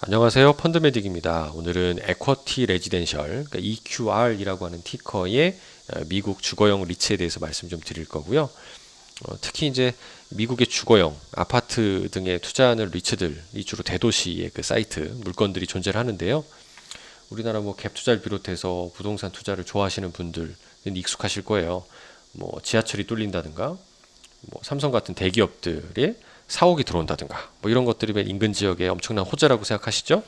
안녕하세요. 펀드메딕입니다. 오늘은 에쿼티 레지덴셜, 그러니까 EQR이라고 하는 티커의 미국 주거용 리츠에 대해서 말씀 좀 드릴 거고요. 특히 이제 미국의 주거용 아파트 등에 투자하는 리츠들이 주로 대도시의 그 사이트 물건들이 존재를 하는데요. 우리나라 뭐 갭 투자를 비롯해서 부동산 투자를 좋아하시는 분들은 익숙하실 거예요. 뭐 지하철이 뚫린다든가 뭐 삼성 같은 대기업들의 사옥이 들어온다든가 뭐 이런 것들이 인근 지역에 엄청난 호재라고 생각하시죠?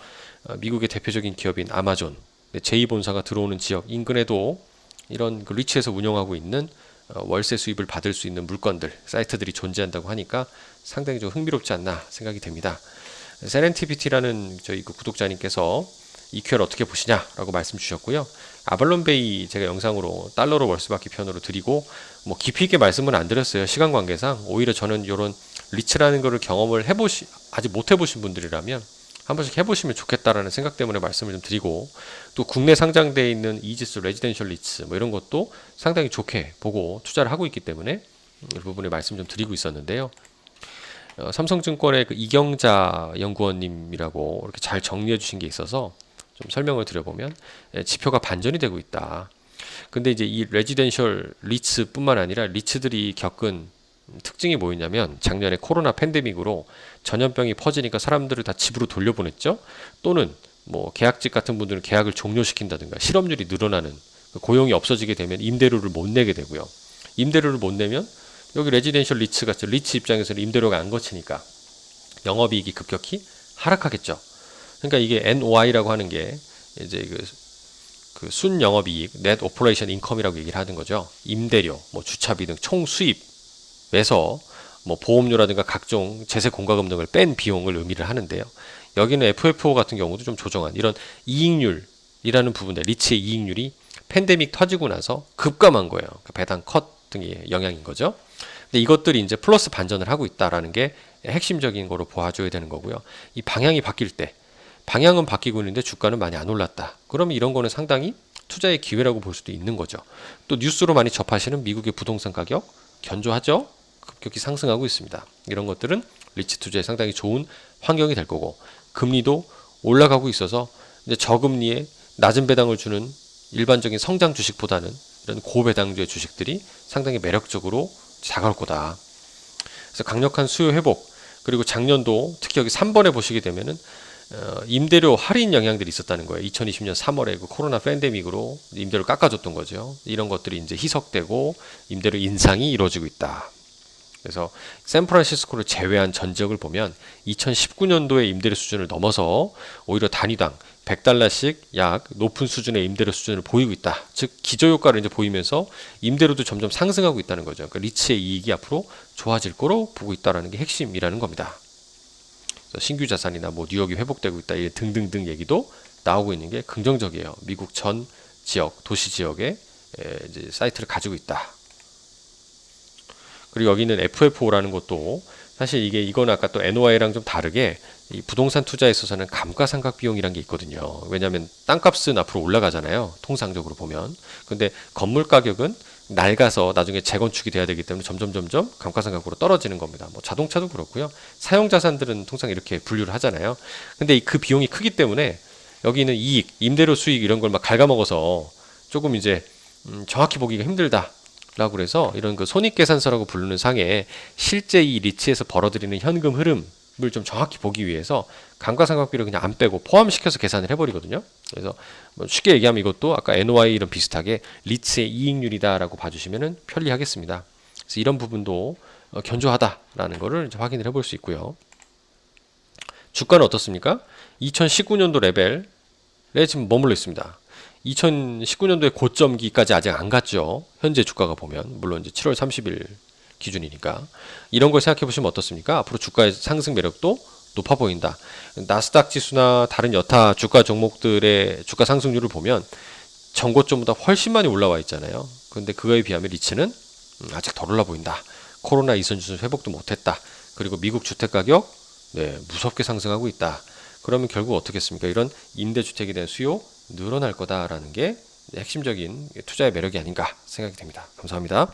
미국의 대표적인 기업인 아마존 제2본사가 들어오는 지역 인근에도 이런 그 리츠에서 운영하고 있는 월세 수입을 받을 수 있는 물건들, 사이트들이 존재한다고 하니까 상당히 좀 흥미롭지 않나 생각이 됩니다. 세렌티피티라는 저희 그 구독자님께서 EQR 어떻게 보시냐라고 말씀 주셨고요. 아발론베이 제가 영상으로 달러로 월수받기 편으로 드리고 뭐 깊이 있게 말씀은 안 드렸어요. 시간 관계상 오히려 저는 이런 리츠라는 거를 경험을 아직 못 해보신 분들이라면 한 번씩 해보시면 좋겠다라는 생각 때문에 말씀을 좀 드리고, 또 국내 상장되어 있는 이지스 레지덴셜 리츠 뭐 이런 것도 상당히 좋게 보고 투자를 하고 있기 때문에 이 부분에 말씀 좀 드리고 있었는데요. 삼성증권의 그 이경자 연구원님이라고 이렇게 잘 정리해 주신 게 있어서 좀 설명을 드려보면, 지표가 반전이 되고 있다. 근데 이제 이 레지덴셜 리츠뿐만 아니라 리츠들이 겪은 특징이 뭐였냐면, 작년에 코로나 팬데믹으로 전염병이 퍼지니까 사람들을 다 집으로 돌려보냈죠. 또는 뭐 계약직 같은 분들은 계약을 종료시킨다든가 실업률이 늘어나는, 고용이 없어지게 되면 임대료를 못 내게 되고요. 임대료를 못 내면 여기 레지덴셜 리츠 같죠. 리츠 입장에서는 임대료가 안 거치니까 영업이익이 급격히 하락하겠죠. 그러니까 이게 NOI라고 하는 게 이제 그 순영업이익, Net Operation Income이라고 얘기를 하는 거죠. 임대료, 뭐 주차비 등 총 수입에서 뭐 보험료라든가 각종 제세 공과금 등을 뺀 비용을 의미를 하는데요. 여기는 FFO 같은 경우도 좀 조정한 이런 이익률이라는 부분들, 리츠의 이익률이 팬데믹 터지고 나서 급감한 거예요. 그러니까 배당 컷 등의 영향인 거죠. 근데 이것들이 이제 플러스 반전을 하고 있다라는 게 핵심적인 거로 보아줘야 되는 거고요. 이 방향이 바뀔 때, 방향은 바뀌고 있는데 주가는 많이 안 올랐다. 그러면 이런 거는 상당히 투자의 기회라고 볼 수도 있는 거죠. 또 뉴스로 많이 접하시는 미국의 부동산 가격 견조하죠? 급격히 상승하고 있습니다. 이런 것들은 리츠 투자에 상당히 좋은 환경이 될 거고, 금리도 올라가고 있어서 이제 저금리에 낮은 배당을 주는 일반적인 성장 주식보다는 이런 고배당주의 주식들이 상당히 매력적으로 다가올 거다. 그래서 강력한 수요 회복, 그리고 작년도 특히 여기 3번에 보시게 되면은 임대료 할인 영향들이 있었다는 거예요. 2020년 3월에 그 코로나 팬데믹으로 임대료 깎아줬던 거죠. 이런 것들이 이제 희석되고 임대료 인상이 이루어지고 있다. 그래서 샌프란시스코를 제외한 전 지역을 보면 2019년도의 임대료 수준을 넘어서 오히려 단위당 $100씩 약 높은 수준의 임대료 수준을 보이고 있다. 즉 기저효과를 이제 보이면서 임대료도 점점 상승하고 있다는 거죠. 그러니까 리츠의 이익이 앞으로 좋아질 거로 보고 있다는 게 핵심이라는 겁니다. 신규 자산이나 뭐 뉴욕이 회복되고 있다 등등등 얘기도 나오고 있는 게 긍정적이에요. 미국 전 지역, 도시 지역에 이제 사이트를 가지고 있다. 그리고 여기는 FFO라는 것도 사실 이거는 아까 또 NOI랑 좀 다르게 이 부동산 투자에 있어서는 감가상각 비용이란 게 있거든요. 왜냐하면 땅값은 앞으로 올라가잖아요. 통상적으로 보면. 근데 건물 가격은 낡아서 나중에 재건축이 돼야 되기 때문에 점점 감가상각으로 떨어지는 겁니다. 뭐 자동차도 그렇고요. 사용 자산들은 통상 이렇게 분류를 하잖아요. 근데 그 비용이 크기 때문에 여기는 이익, 임대료 수익 이런 걸 막 갉아먹어서 조금 이제 정확히 보기가 힘들다. 라고 그래서 이런 그 손익계산서라고 부르는 상에 실제 이 리츠에서 벌어들이는 현금 흐름을 좀 정확히 보기 위해서 감가상각비를 그냥 안 빼고 포함시켜서 계산을 해버리거든요. 그래서 뭐 쉽게 얘기하면 이것도 아까 NOI 이런 비슷하게 리츠의 이익률이다라고 봐주시면 편리하겠습니다. 그래서 이런 부분도 견조하다라는 거를 이제 확인을 해볼 수 있고요. 주가는 어떻습니까? 2019년도 레벨에 지금 머물러 있습니다. 2019년도에 고점기까지 아직 안 갔죠. 현재 주가가 보면 물론 이제 7월 30일 기준이니까 이런 걸 생각해 보시면 어떻습니까? 앞으로 주가의 상승 매력도 높아 보인다. 나스닥 지수나 다른 여타 주가 종목들의 주가 상승률을 보면 전고점보다 훨씬 많이 올라와 있잖아요. 그런데 그거에 비하면 리츠는 아직 덜 올라 보인다. 코로나 이전 수준 회복도 못했다. 그리고 미국 주택 가격 무섭게 상승하고 있다. 그러면 결국 어떻겠습니까? 이런 임대주택에 대한 수요 늘어날 거다라는 게 핵심적인 투자의 매력이 아닌가 생각이 됩니다. 감사합니다.